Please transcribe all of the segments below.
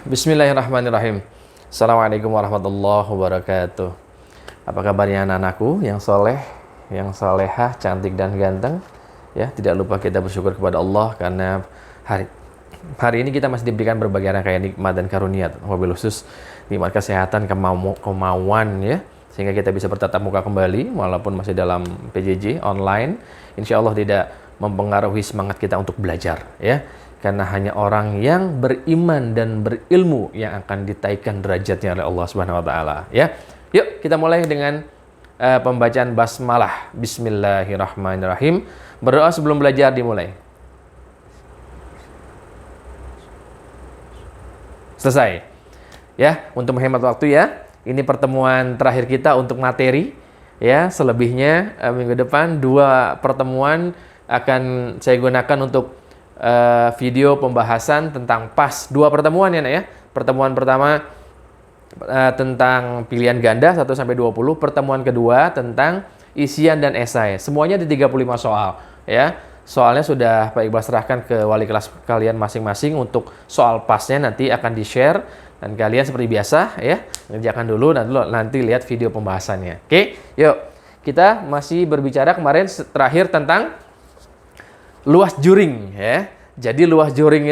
Bismillahirrahmanirrahim. Assalamualaikum warahmatullahi wabarakatuh. Apa kabarnya anak-anakku yang soleh, yang solehah, cantik dan ganteng? Ya, tidak lupa kita bersyukur kepada Allah karena hari ini kita masih diberikan berbagai rangkaian nikmat dan karunia, wabil khusus nikmat kesehatan, kemauan ya, sehingga kita bisa bertatap muka kembali walaupun masih dalam PJJ online. Insya Allah tidak mempengaruhi semangat kita untuk belajar ya. Karena hanya orang yang beriman dan berilmu yang akan ditaikkan derajatnya oleh Allah Subhanahu wa taala, ya. Yuk, kita mulai dengan pembacaan basmalah. Bismillahirrahmanirrahim. Berdoa sebelum belajar dimulai. Selesai. Ya, untuk menghemat waktu ya. Ini pertemuan terakhir kita untuk materi, ya. Selebihnya minggu depan 2 pertemuan akan saya gunakan untuk video pembahasan tentang PAS. 2 pertemuan ya, Nak ya. Pertemuan pertama tentang pilihan ganda 1-20, pertemuan kedua tentang isian dan esai. Semuanya di 35 soal ya. Soalnya sudah Pak Iqbal serahkan ke wali kelas kalian masing-masing untuk soal PAS-nya nanti akan di-share dan kalian seperti biasa ya, ngerjakan dulu nanti lihat video pembahasannya. Oke, yuk. Kita masih berbicara kemarin terakhir tentang luas juring ya. Jadi luas juring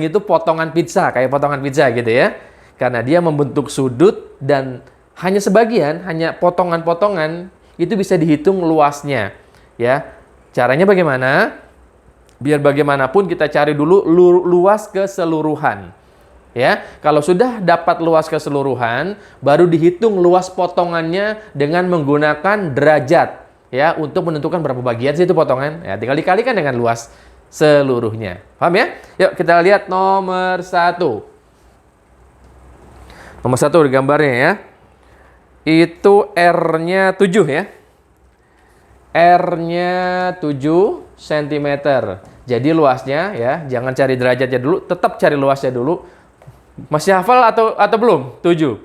itu potongan pizza, kayak potongan pizza gitu ya. Karena dia membentuk sudut dan hanya sebagian, hanya potongan-potongan itu bisa dihitung luasnya ya. Caranya bagaimana? Biar bagaimanapun kita cari dulu luas keseluruhan. Ya, kalau sudah dapat luas keseluruhan, baru dihitung luas potongannya dengan menggunakan derajat. Ya, untuk menentukan berapa bagian sih itu potongan. Ya, tinggal dikalikan dengan luas seluruhnya. Paham ya? Yuk kita lihat nomor 1. Nomor 1 di gambarnya ya. Itu R-nya 7 ya. R-nya 7 cm. Jadi luasnya ya, jangan cari derajatnya dulu, tetap cari luasnya dulu. Masih hafal atau belum? 7.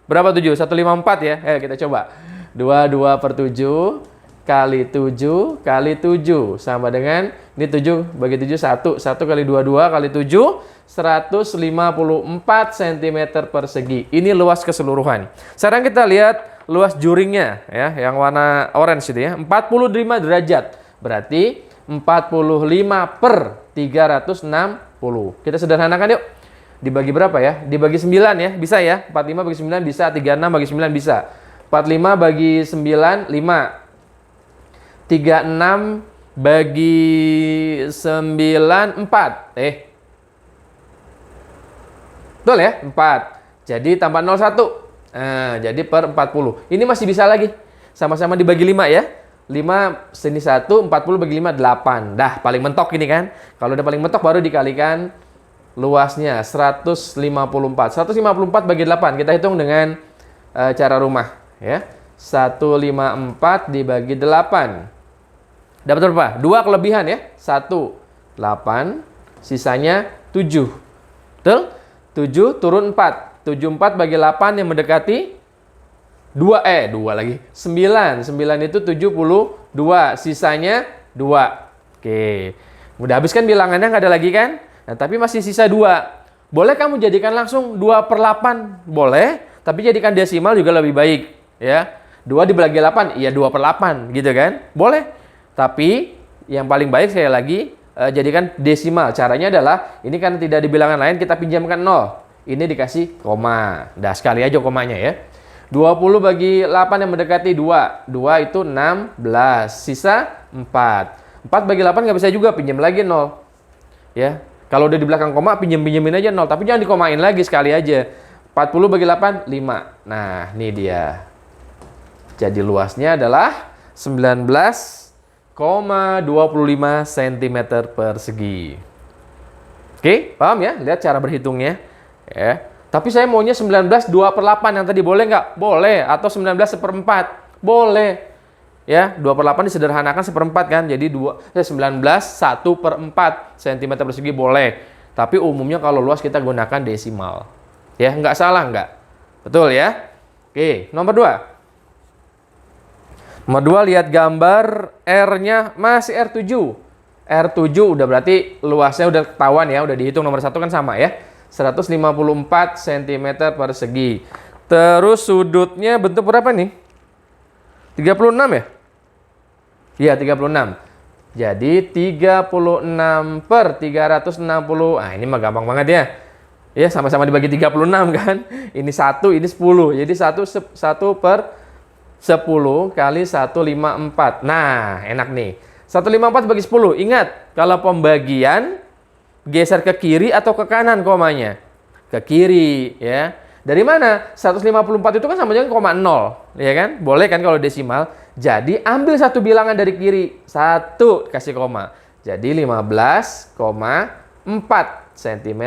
Berapa 7? 154 ya. Kita coba. 22/7 kali 7 kali 7 sama dengan ini 7 bagi 7 1 kali 22 kali 7 154 cm persegi. Ini luas keseluruhan. Sekarang kita lihat luas juringnya ya, yang warna orange itu ya, 45 derajat. Berarti 45/360. Kita sederhanakan yuk. Dibagi berapa ya? Dibagi 9 ya, bisa ya. 45 bagi 9 bisa, 36 bagi 9 bisa. 45 bagi 9 5. 36 bagi 9 4. Betul ya? 4. Jadi tambah 01. Nah, jadi per 40. Ini masih bisa lagi. Sama-sama dibagi 5 ya. 5 sini 1, 40 bagi 5 8. Dah, paling mentok ini kan. Kalau udah paling mentok baru dikalikan luasnya 154. 154 bagi 8. Kita hitung dengan cara rumah ya. 154 dibagi 8. Dapat berapa? 2 kelebihan ya. 1, 8. Sisanya 7. Betul? 7 turun 4. 74 bagi 8 yang mendekati 2. 2 lagi. 9. 9 itu 72. Sisanya 2. Oke. Udah habis kan bilangannya, nggak ada lagi kan? Nah, tapi masih sisa 2. Boleh kamu jadikan langsung 2/8? Boleh. Tapi jadikan desimal juga lebih baik. Ya. 2 dibagi 8, iya 2/8 gitu kan? Boleh. Tapi yang paling baik saya lagi jadikan desimal. Caranya adalah ini kan tidak di bilangan lain, kita pinjamkan 0. Ini dikasih koma. Dah sekali aja komanya ya. 20 bagi 8 yang mendekati 2. 2 itu 16. Sisa 4. 4 bagi 8 nggak bisa juga, pinjam lagi 0. Ya. Kalau udah di belakang koma, pinjemin aja 0. Tapi jangan dikomain lagi, sekali aja. 40 bagi 8, 5. Nah, ini dia. Jadi luasnya adalah 19,25 cm persegi. Oke, paham ya? Lihat cara berhitungnya. Ya. Tapi saya maunya 19 2/8 yang tadi, boleh nggak? Boleh. Atau 19 1/4. Boleh. Ya, 2/8 disederhanakan 1/4 kan. Jadi 19 1/4 cm persegi boleh. Tapi umumnya kalau luas kita gunakan desimal. Ya, nggak salah nggak? Betul ya? Oke, nomor 2. Nomor 2, lihat gambar R-nya masih R7. R7 udah berarti luasnya udah ketahuan ya, udah dihitung nomor 1 kan sama ya. 154 cm persegi. Terus sudutnya bentuk berapa nih? 36 ya? Iya, 36. Jadi 36 per 360. Ah, ini mah gampang banget ya. Ya, sama-sama dibagi 36 kan. Ini 1, ini 10. Jadi 1 per 10 kali 154. Nah, enak nih. 154 bagi 10. Ingat, kalau pembagian geser ke kiri atau ke kanan komanya? Ke kiri, ya. Dari mana? 154 itu kan sama dengan koma 0, ya kan? Boleh kan kalau desimal? Jadi ambil satu bilangan dari kiri, 1 kasih koma. Jadi 15,4 cm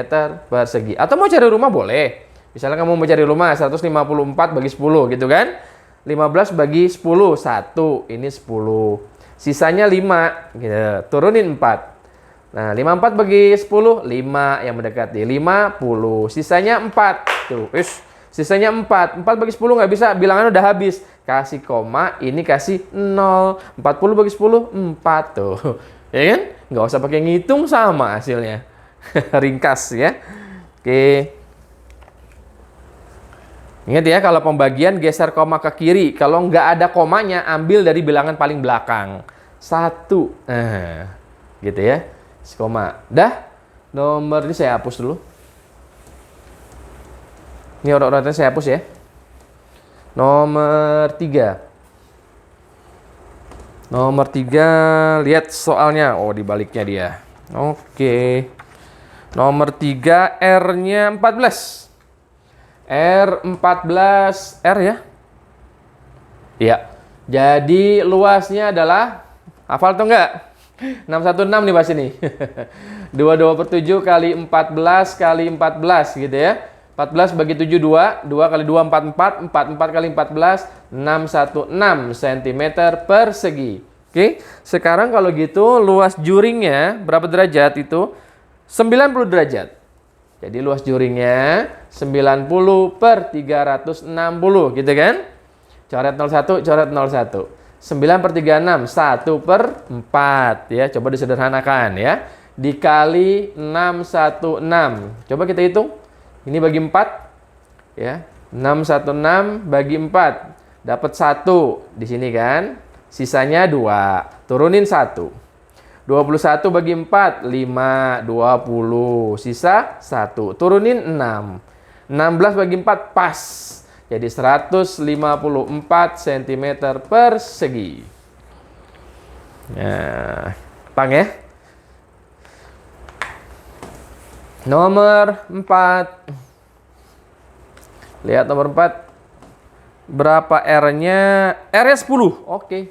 persegi. Atau mau cari rumah boleh. Misalnya kamu mau cari rumah 154 bagi 10 gitu kan. 15 bagi 10, 1. Ini 10. Sisanya 5. Gitu. Turunin 4. Nah, 54 bagi 10, 5 yang mendekati. 50. Sisanya 4. Tuh, sisanya 4. 4 bagi 10 nggak bisa, bilangan udah habis. Kasih koma, ini kasih 0. 40 bagi 10, 4. Tuh. Ya kan? Nggak usah pakai ngitung, sama hasilnya. Ringkas ya. Oke. Ingat ya, kalau pembagian geser koma ke kiri. Kalau nggak ada komanya, ambil dari bilangan paling belakang. 1. Gitu ya. Koma. Dah. Nomor ini saya hapus dulu. Ini urut-urutannya saya hapus ya. Nomor 3. Nomor 3, lihat soalnya. Oh, dibaliknya dia. Oke. Nomor 3, R-nya 14. R14, R ya? Iya. Jadi luasnya adalah, hafal atau enggak? 616 nih pas ini. 22/7 kali 14 kali 14 gitu ya. 14 bagi 7, 2. 2 kali 2, 44. 44 kali 14, 616 cm persegi. Oke, sekarang kalau gitu luas juringnya berapa derajat itu? 90 derajat. Jadi luas juringnya 90 per 360 gitu kan? Coret 01, coret 01. 9 per 36, 1 per 4 ya. Coba disederhanakan ya. Dikali 616. Coba kita hitung. Ini bagi 4 ya. 616 bagi 4 dapat 1 di sini kan. Sisanya 2. Turunin 1. 21 bagi 4, 5, 20. Sisa 1. Turunin 6. 16 bagi 4, pas. Jadi 154 cm persegi. Nah, pang ya. Nomor 4. Lihat nomor 4. Berapa R-nya? R-nya 10. Oke.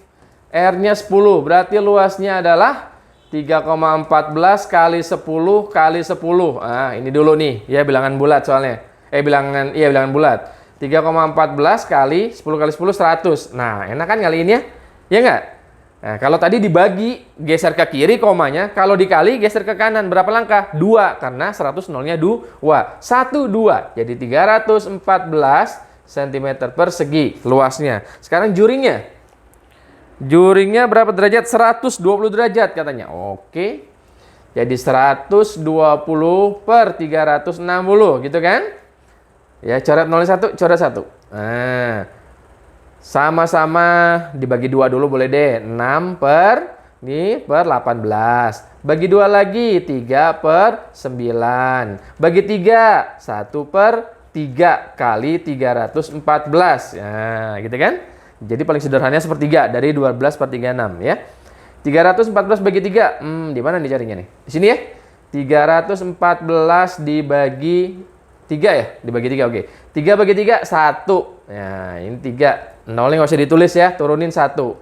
R-nya 10. Berarti luasnya adalah 3,14 kali 10 kali 10. Ah, ini dulu nih. Ya, bilangan bulat soalnya. Bilangan bulat. 3,14 kali 10 kali 10, 100. Nah, enak kan kali ini ya? Ya nggak? Nah, kalau tadi dibagi, geser ke kiri komanya. Kalau dikali, geser ke kanan. Berapa langkah? 2. Karena 100 nolnya 2. 1, 2. Jadi 314 cm persegi luasnya. Sekarang juringnya. Juringnya berapa derajat? 120 derajat katanya. Oke. Jadi 120 per 360 gitu kan? Ya, coret 01, coret 1. Nah, sama-sama dibagi 2 dulu boleh deh. 6 per 18. Bagi 2 lagi, 3 per 9. Bagi 3, 1 per 3 kali 314. Nah, gitu kan? Jadi paling sederhananya sepertiga dari 12 per 36 ya. 314 bagi 3. Di mana nih carinya nih? Di sini ya. 314 dibagi 3 ya? Dibagi 3, oke. 3 bagi 3, 1. Nah, ini 3. Nolnya nggak usah ditulis ya, turunin 1.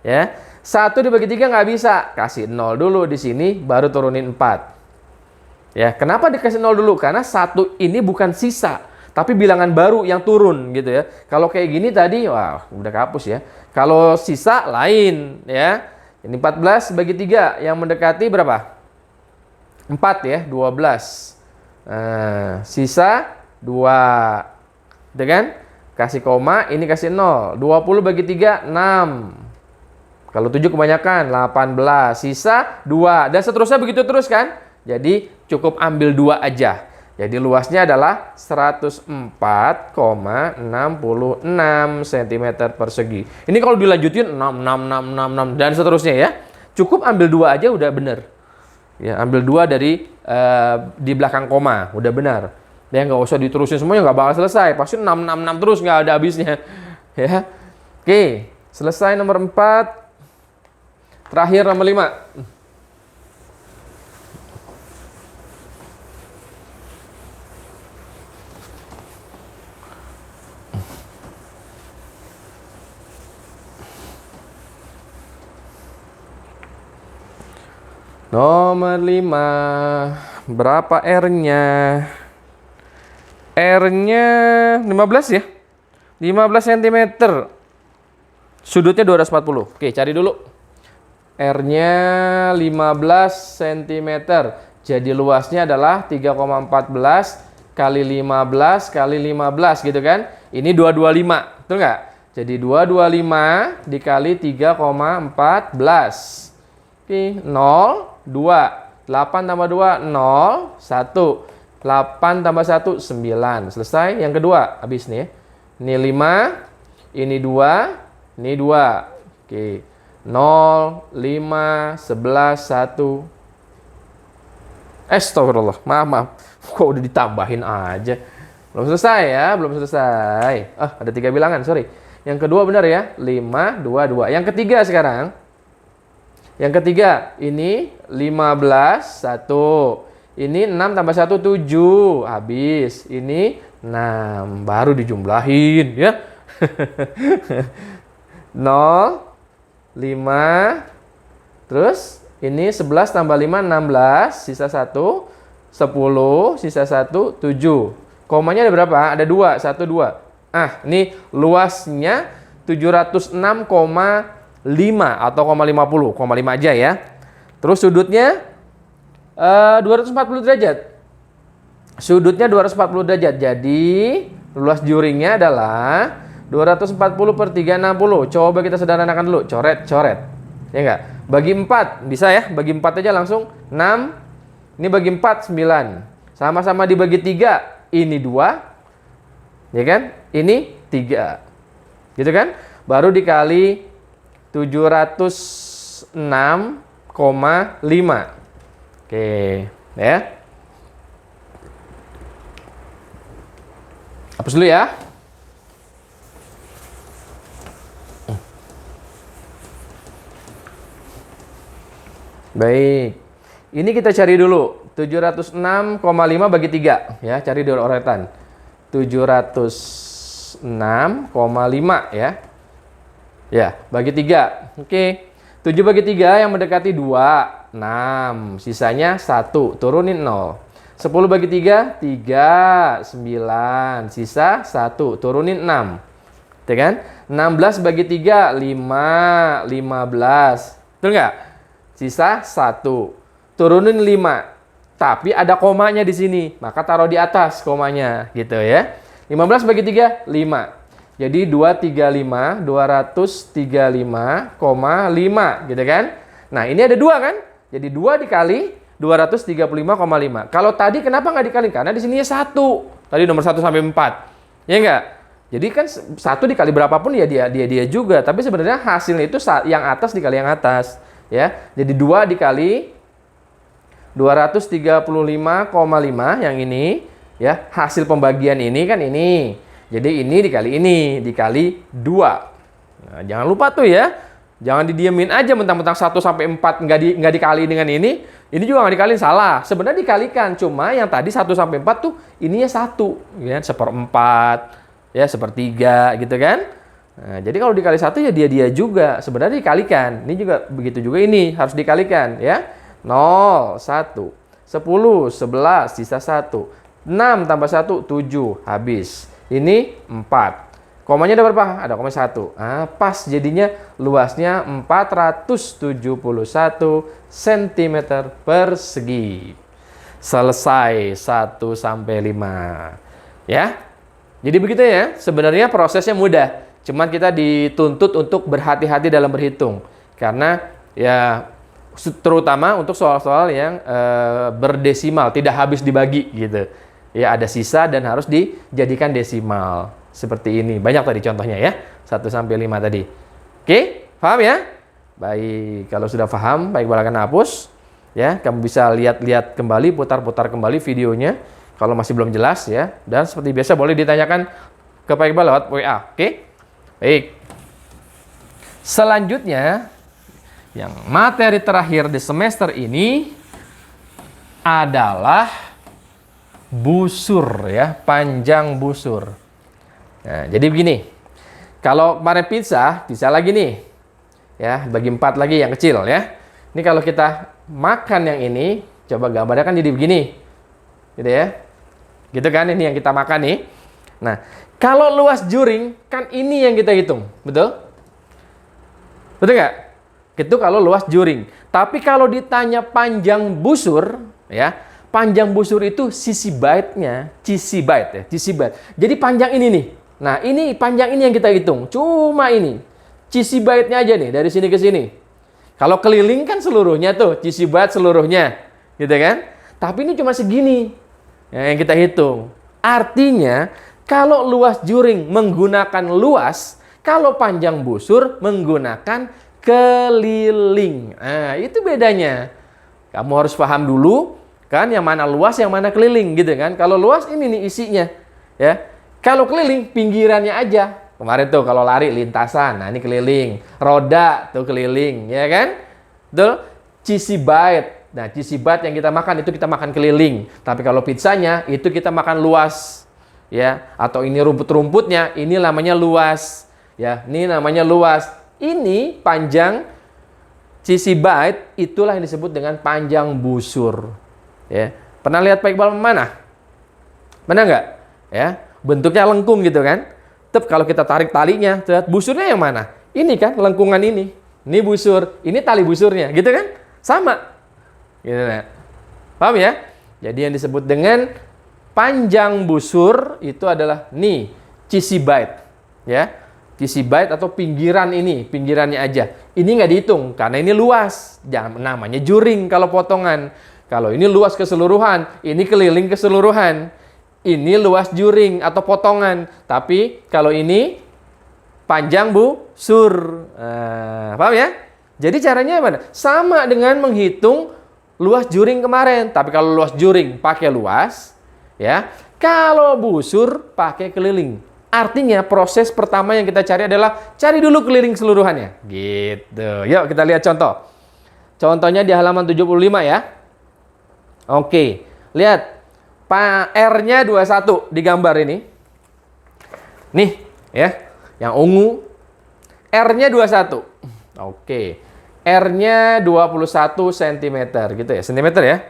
Ya. 1 dibagi 3 nggak bisa. Kasih 0 dulu di sini, baru turunin 4. Ya, kenapa dikasih 0 dulu? Karena 1 ini bukan sisa, tapi bilangan baru yang turun gitu ya. Kalau kayak gini tadi, wah, udah kehapus ya. Kalau sisa lain ya. Ini 14 bagi 3, yang mendekati berapa? 4 ya, 12. Nah, sisa 2. Gitu kan? Kasih koma, ini kasih 0. 20 bagi 3, 6. Kalau 7 kebanyakan, 18. Sisa 2. Dan seterusnya begitu terus kan? Jadi cukup ambil 2 aja. Jadi luasnya adalah 104,66 cm persegi. Ini kalau dilanjutin 6 dan seterusnya ya. Cukup ambil 2 aja udah bener. Ya, ambil 2 dari di belakang koma, udah benar. Ya nggak usah diterusin semuanya, nggak bakal selesai. Pasti 6 terus nggak ada habisnya. Ya. Oke, selesai nomor 4. Terakhir nomor 5. Nomor 5. Berapa R-nya? R-nya 15 ya? 15 cm. Sudutnya 240. Oke, cari dulu. R-nya 15 cm. Jadi luasnya adalah 3,14 kali 15 kali 15 gitu kan? Ini 225, betul nggak? Jadi 225 dikali 3,14. Oke, 0, 2. 8 tambah 2, 0, 1. 8 tambah 1, 9. Selesai. Yang kedua, habis nih ya. Ini 5, ini 2, ini 2. Oke. 0, 5, 11, 1. Astagfirullah. Maaf. Kok udah ditambahin aja. Belum selesai ya, belum selesai. Ada 3 bilangan, sorry. Yang kedua benar ya. 5, 2, 2. Yang ketiga sekarang. Yang ketiga, ini 15, 1. Ini 6 tambah 1, 7. Habis. Ini 6. Baru dijumlahin ya. 0, 5. Terus ini 11 tambah 5, 16. Sisa 1. 10. Sisa 1, 7. Komanya ada berapa? Ada 2. 1, 2. Ini luasnya 706,5 atau 0,50. 0,5 aja ya. Terus sudutnya 240 derajat. Sudutnya 240 derajat. Jadi luas juringnya adalah 240 per 360. Coba kita sederhanakan dulu. Coret. Ya enggak? Bagi 4. Bisa ya? Bagi 4 aja langsung. 6. Ini bagi 4, 9. Sama-sama dibagi 3. Ini 2. Ya kan? Ini 3. Gitu kan? Baru dikali 706,5. Oke, ya. Hapus dulu ya. Baik. Ini kita cari dulu. 706,5 bagi 3. Ya, cari di urutan. 706,5 ya. Ya, bagi 3. Oke. 7 bagi 3 yang mendekati 2. 6. Sisanya 1. Turunin 0. 10 bagi 3. 3. 9. Sisa 1. Turunin 6. Betul kan? 16 bagi 3. 5. 15. Betul nggak? Sisa 1. Turunin 5. Tapi ada komanya di sini. Maka taruh di atas komanya. Gitu ya. 15 bagi 3. 5. Jadi 235 gitu kan. Nah ini ada 2 kan. Jadi 2 dikali 235,5. Kalau tadi kenapa nggak dikali? Karena di sininya 1. Tadi nomor 1 sampai 4. Ya enggak? Jadi kan 1 dikali berapapun ya dia juga. Tapi sebenarnya hasilnya itu yang atas dikali yang atas. Ya. Jadi 2 dikali 235,5 yang ini. Ya, hasil pembagian ini kan ini. Jadi ini dikali 2. Nah, jangan lupa tuh ya. Jangan didiemin aja mentang-mentang 1 sampai 4 nggak dikali dengan ini. Ini juga nggak dikaliin, salah. Sebenarnya dikalikan, cuma yang tadi 1 sampai 4 tuh ininya 1, ya, 1/4, ya, 1/3 gitu kan. Nah, jadi kalau dikali 1 ya dia juga. Sebenarnya dikalikan. Ini juga begitu juga ini harus dikalikan ya. 0, 1, 10, 11, sisa 1. 6 tambah 1, 7, habis. Ini 4. Komanya ada berapa? Ada koma 1. Pas jadinya luasnya 471 cm persegi. Selesai 1 sampai 5. Ya. Jadi begitu ya. Sebenarnya prosesnya mudah. Cuman kita dituntut untuk berhati-hati dalam berhitung. Karena ya terutama untuk soal-soal yang berdesimal, tidak habis dibagi gitu. Ya, ada sisa dan harus dijadikan desimal. Seperti ini. Banyak tadi contohnya ya. 1 sampai 5 tadi. Oke, paham ya? Baik, kalau sudah paham, Pak Iqbal akan hapus. Ya, kamu bisa lihat-lihat kembali, putar-putar kembali videonya. Kalau masih belum jelas ya. Dan seperti biasa boleh ditanyakan ke Pak Iqbal lewat WA. Oke? Baik. Selanjutnya, yang materi terakhir di semester ini adalah busur ya, panjang busur. Nah, jadi begini. Kalau kemarin pizza lagi nih. Ya, bagi 4 lagi yang kecil ya. Ini kalau kita makan yang ini, coba gambarnya kan jadi begini. Gitu ya. Gitu kan, ini yang kita makan nih. Nah, kalau luas juring, kan ini yang kita hitung. Betul? Betul nggak? Itu kalau luas juring. Tapi kalau ditanya panjang busur, ya, panjang busur itu sisi baitnya, sisi bait ya, sisi bait. Jadi panjang ini nih. Nah, ini panjang ini yang kita hitung. Cuma ini. Sisi baitnya aja nih, dari sini ke sini. Kalau keliling kan seluruhnya tuh, sisi bait seluruhnya. Gitu kan? Tapi ini cuma segini yang kita hitung. Artinya, kalau luas juring menggunakan luas, kalau panjang busur menggunakan keliling. Nah, itu bedanya. Kamu harus paham dulu, kan, yang mana luas, yang mana keliling, gitu kan. Kalau luas ini nih isinya, ya. Kalau keliling, pinggirannya aja. Kemarin tuh kalau lari lintasan, nah ini keliling. Roda tuh keliling, ya kan? Betul? Cheesy bite. Nah, cheesy bite yang kita makan itu kita makan keliling. Tapi kalau pizzanya itu kita makan luas, ya. Atau ini rumput-rumputnya, ini namanya luas, ya. Ini namanya luas. Ini panjang cheesy bite, itulah yang disebut dengan panjang busur. Ya. Pernah lihat Pak Iqbal mana? Pernah nggak? Ya. Bentuknya lengkung gitu kan. Tapi kalau kita tarik talinya, busurnya yang mana? Ini kan lengkungan ini. Ini busur, ini tali busurnya, gitu kan? Sama. Gitu kan. Paham ya? Jadi yang disebut dengan panjang busur itu adalah nih, cheesy bite. Ya. Cheesy bite atau pinggiran ini, pinggirannya aja. Ini nggak dihitung karena ini luas. Jangan namanya juring kalau potongan. Kalau ini luas keseluruhan, ini keliling keseluruhan. Ini luas juring atau potongan. Tapi kalau ini panjang busur. Paham ya? Jadi caranya mana? Sama dengan menghitung luas juring kemarin. Tapi kalau luas juring pakai luas, ya. Kalau busur pakai keliling. Artinya proses pertama yang kita cari adalah cari dulu keliling keseluruhannya. Gitu. Yuk kita lihat contoh. Contohnya di halaman 75 ya. Oke. Lihat. R-nya 21 di gambar ini. Nih, ya. Yang ungu. R-nya 21. Oke. R-nya 21 cm gitu ya. Sentimeter ya.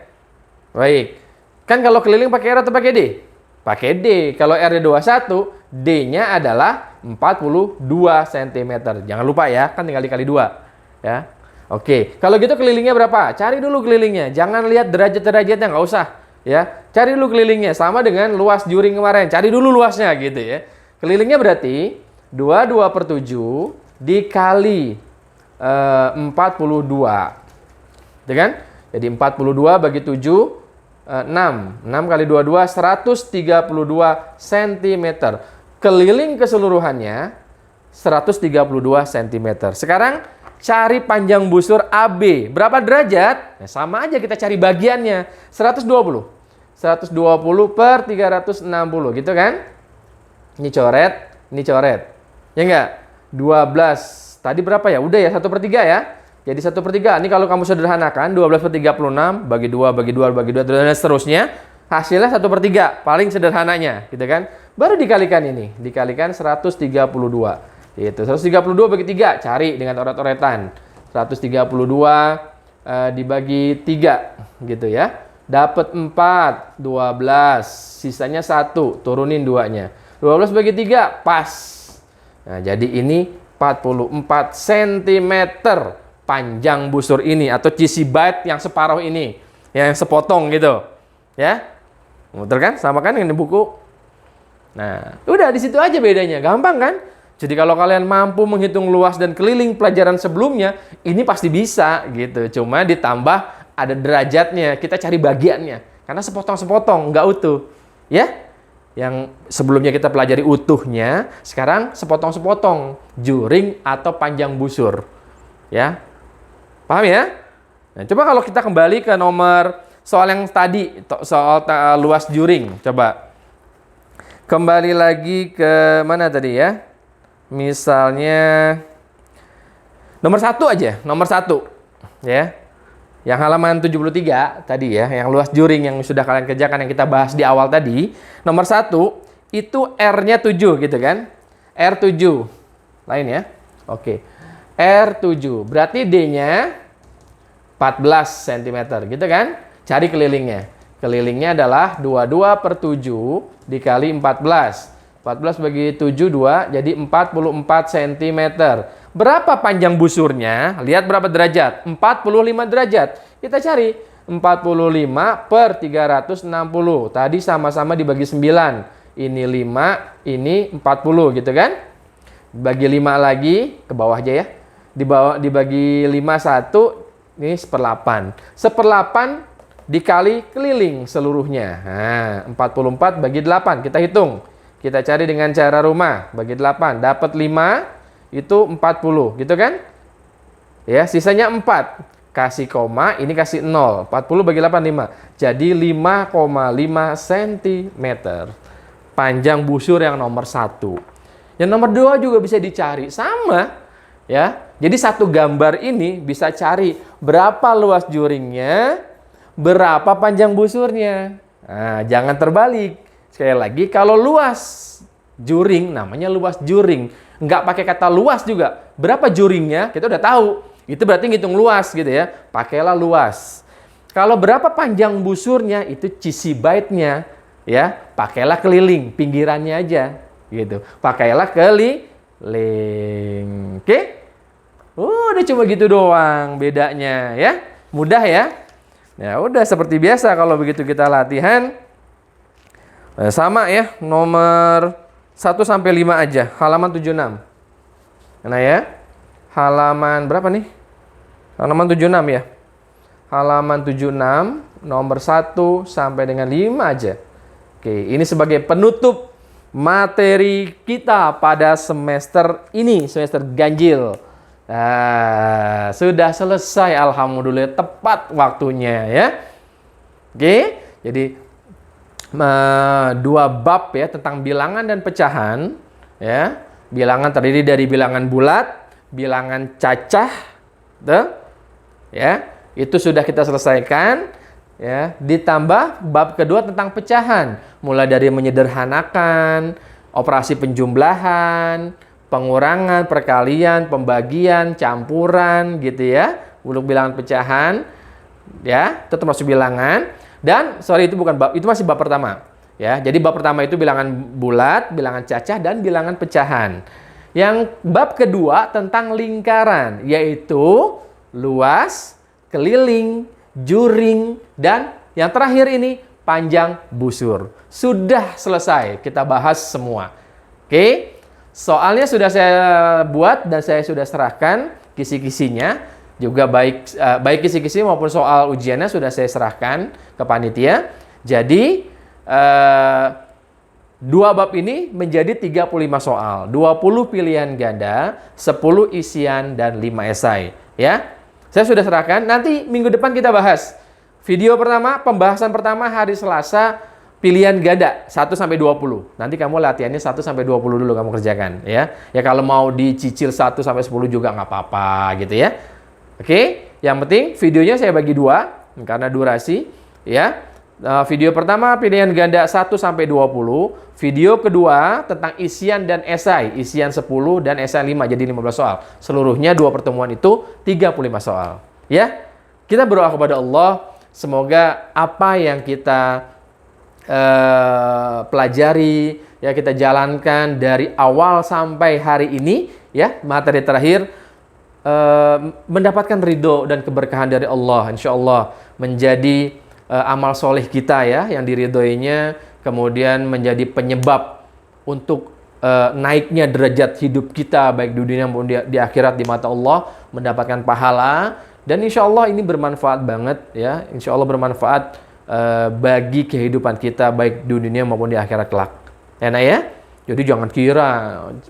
Baik. Kan kalau keliling pakai R atau pakai D? Pakai D. Kalau R-nya 21, D-nya adalah 42 cm. Jangan lupa ya, kan tinggal dikali 2. Ya. Oke. Kalau gitu kelilingnya berapa? Cari dulu kelilingnya. Jangan lihat derajat-derajatnya, nggak usah. Ya, cari dulu kelilingnya sama dengan luas juring kemarin. Cari dulu luasnya gitu ya. Kelilingnya berarti 22/7 dikali 42. Gitu kan? Jadi 42 bagi 7 6. 6 kali 22 132 cm. Keliling keseluruhannya 132 cm. Sekarang cari panjang busur AB. Berapa derajat? Nah, sama aja kita cari bagiannya. 120. 120 per 360 gitu kan? Ini coret, ini coret. Ya enggak? 12. Tadi berapa ya? Udah ya, 1/3 ya. Jadi 1/3. Ini kalau kamu sederhanakan, 12/36 bagi 2 bagi 2 bagi 2 dan seterusnya, hasilnya 1/3. Paling sederhananya, gitu kan? Baru dikalikan ini, dikalikan 132. Itu 132 bagi 3, cari dengan oret-oretan. 132 dibagi 3 gitu ya. Dapat 4, 12, sisanya 1, turunin 2-nya. 12 bagi 3, pas. Nah, jadi ini 44 cm panjang busur ini atau cheesy bite yang separuh ini, yang sepotong gitu. Ya. Betul kan? Sama kan dengan di buku? Nah, udah di situ aja bedanya. Gampang kan? Jadi kalau kalian mampu menghitung luas dan keliling pelajaran sebelumnya, ini pasti bisa gitu. Cuma ditambah ada derajatnya, kita cari bagiannya. Karena sepotong-sepotong, nggak utuh. Ya, yang sebelumnya kita pelajari utuhnya, sekarang sepotong-sepotong, juring atau panjang busur. Ya, paham ya? Nah, coba kalau kita kembali ke nomor soal yang tadi, soal luas juring. Coba kembali lagi ke mana tadi ya? Misalnya nomor 1 aja, nomor 1 ya. Yang halaman 73 tadi ya, yang luas juring yang sudah kalian kerjakan yang kita bahas di awal tadi. Nomor 1 itu R-nya 7 gitu kan. R7. Lain ya. Oke. R7. Berarti D-nya 14 cm gitu kan. Cari kelilingnya. Kelilingnya adalah 22 per 7 dikali 14. 14 bagi 7, 2. Jadi 44 cm. Berapa panjang busurnya? Lihat berapa derajat? 45 derajat. Kita cari 45 per 360. Tadi sama-sama dibagi 9. Ini 5, ini 40 gitu kan? Bagi 5 lagi, ke bawah aja ya. Dibagi 5 1, ini 1/8. 1/8 dikali keliling seluruhnya. Nah, 44 bagi 8. Kita hitung. Kita cari dengan cara rumah. Bagi 8. Dapat 5. Itu 40, gitu kan? Ya, sisanya 4. Kasih koma, ini kasih 0. 40 bagi 8, 5. Jadi 5,5 cm. Panjang busur yang nomor 1. Yang nomor 2 juga bisa dicari. Sama, ya. Jadi satu gambar ini bisa cari berapa luas juringnya, berapa panjang busurnya. Nah, jangan terbalik. Sekali lagi, kalau luas juring, namanya luas juring. Nggak pakai kata luas juga. Berapa juringnya, kita udah tahu. Itu berarti ngitung luas gitu ya. Pakailah luas. Kalau berapa panjang busurnya, itu cisibaitnya. Ya, pakailah keliling, pinggirannya aja. Gitu. Pakailah keliling. Oke? Udah cuma gitu doang bedanya ya. Mudah ya. Ya udah seperti biasa kalau begitu kita latihan. Sama ya, nomor 1 sampai 5 aja, halaman 76. Nah ya, halaman berapa nih? Halaman 76 ya. Halaman 76, nomor 1 sampai dengan 5 aja. Oke, ini sebagai penutup materi kita pada semester ini, semester ganjil. Nah, sudah selesai, alhamdulillah, tepat waktunya ya. Oke, jadi 2 bab ya tentang bilangan dan pecahan ya. Bilangan terdiri dari bilangan bulat, bilangan cacah, ya. Itu sudah kita selesaikan ya. Ditambah bab kedua tentang pecahan, mulai dari menyederhanakan, operasi penjumlahan, pengurangan, perkalian, pembagian, campuran gitu ya. Untuk bilangan pecahan ya, itu termasuk bilangan. Dan sorry, itu bukan bab, itu masih bab pertama. Ya, jadi bab pertama itu bilangan bulat, bilangan cacah, dan bilangan pecahan. Yang bab kedua tentang lingkaran, yaitu luas, keliling, juring, dan yang terakhir ini panjang busur. Sudah selesai, kita bahas semua. Oke, soalnya sudah saya buat dan saya sudah serahkan kisi-kisinya. Juga baik kisi-kisi maupun soal ujiannya sudah saya serahkan ke panitia. Jadi 2 bab ini menjadi 35 soal, 20 pilihan ganda, 10 isian, dan 5 esai. Ya, saya sudah serahkan. Nanti minggu depan kita bahas. Video pertama, pembahasan pertama hari Selasa, pilihan ganda 1 sampai 20. Nanti kamu latihannya 1 sampai 20 dulu kamu kerjakan. Ya, kalau mau dicicil 1 sampai 10 juga nggak apa-apa gitu ya. Oke, yang penting videonya saya bagi 2 karena durasi ya. Video pertama pilihan ganda 1 sampai 20, video kedua tentang isian dan esai, isian 10 dan esai 5 jadi 15 soal. Seluruhnya 2 pertemuan itu 35 soal. Ya. Kita berdoa kepada Allah semoga apa yang kita pelajari ya, kita jalankan dari awal sampai hari ini ya, materi terakhir mendapatkan ridho dan keberkahan dari Allah, insya Allah menjadi amal soleh kita ya, yang diridhoinya, kemudian menjadi penyebab untuk naiknya derajat hidup kita baik di dunia maupun di akhirat di mata Allah, mendapatkan pahala, dan insya Allah ini bermanfaat banget ya, insya Allah bermanfaat bagi kehidupan kita baik di dunia maupun di akhirat kelak. Enak ya? Jadi jangan kira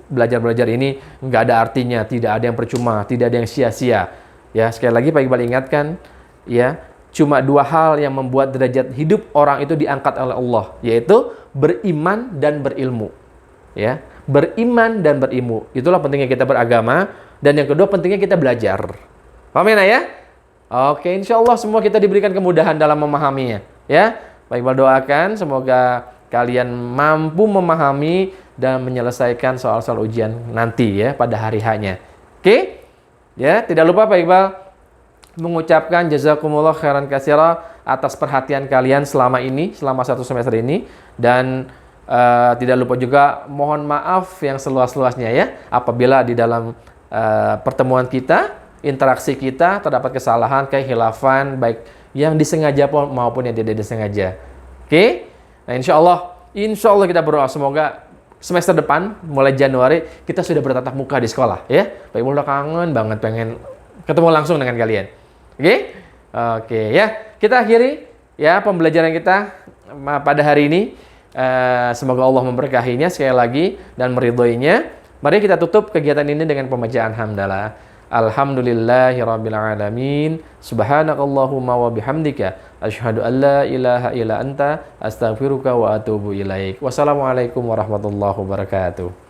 belajar-belajar ini nggak ada artinya, tidak ada yang percuma, tidak ada yang sia-sia. Ya, sekali lagi Pak Iqbal ingatkan, ya, cuma dua hal yang membuat derajat hidup orang itu diangkat oleh Allah, yaitu beriman dan berilmu. Ya, beriman dan berilmu. Itulah pentingnya kita beragama, dan yang kedua pentingnya kita belajar. Paham ya? Oke, insya Allah semua kita diberikan kemudahan dalam memahaminya. Ya, Pak Iqbal doakan semoga kalian mampu memahami dan menyelesaikan soal-soal ujian nanti ya pada hari H-nya. Oke? Ya, tidak lupa Pak Iqbal mengucapkan jazakumullah khairan katsira atas perhatian kalian selama ini, selama 1 semester ini, dan tidak lupa juga mohon maaf yang seluas-luasnya ya apabila di dalam pertemuan kita, interaksi kita terdapat kesalahan, kehilafan baik yang disengaja maupun yang tidak disengaja. Oke? Nah, insya Allah kita berdoa semoga semester depan, mulai Januari, kita sudah bertatap muka di sekolah, ya. Pak Iqbal udah kangen banget pengen ketemu langsung dengan kalian. Oke? Oke, ya. Kita akhiri ya pembelajaran kita pada hari ini. Semoga Allah memberkahinya sekali lagi dan meridhoinya. Mari kita tutup kegiatan ini dengan pembacaan hamdalah. Alhamdulillahirabbil alamin. Subhanakallahumma wa bihamdika asyhadu an la ilaha illa anta astaghfiruka wa atubu ilaik. Wassalamualaikum warahmatullahi wabarakatuh.